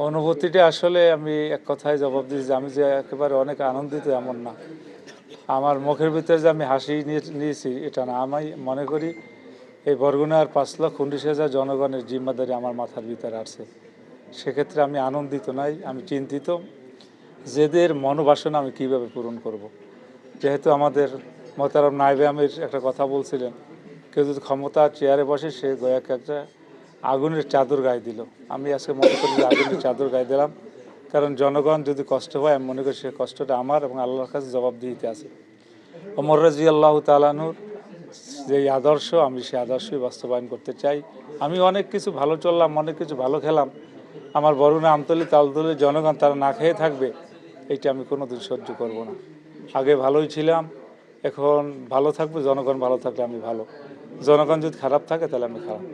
অনুভূতিটা আসলে আমি এক কথায় জবাব দিয়েছি, আমি যে একেবারে অনেক আনন্দিত এমন না। আমার মুখের ভিতরে যে আমি হাসি নিয়েছি এটা না। আমি মনে করি এই বরগুনার 5,19,000 জনগণের জিম্মাদারি আমার মাথার ভিতরে আছে। সেক্ষেত্রে আমি আনন্দিত নাই, আমি চিন্তিত যেদের মনোবাসনা আমি কিভাবে পূরণ করব। যেহেতু আমাদের মোহতারাম নায়েবে আমির একটা কথা বলছিলেন, কেউ যদি ক্ষমতা চেয়ারে বসে সে একটা আগুনের চাদর গায়ে দিল। আমি আজকে মনে করি যে আগুনের চাদর গায়ে দিলাম, কারণ জনগণ যদি কষ্ট পায় আমি মনে করি সে কষ্টটা আমার এবং আল্লাহর কাছে জবাবদিহিতে আছে। ওমর রাদিয়াল্লাহু তাআলা আনহুর যে আদর্শ, আমি সেই আদর্শই বাস্তবায়ন করতে চাই। আমি অনেক কিছু ভালো চললাম, অনেক কিছু ভালো খেলাম, আমার বরুণা আমতলী তালতলী জনগণ তারা না খেয়ে থাকবে, এইটা আমি কোনোদিন সহ্য করব না। আগে ভালোই ছিলাম, এখন ভালো থাকবো, জনগণ ভালো থাকলে আমি ভালো, জনগণ যদি খারাপ থাকে তাহলে আমি খারাপ।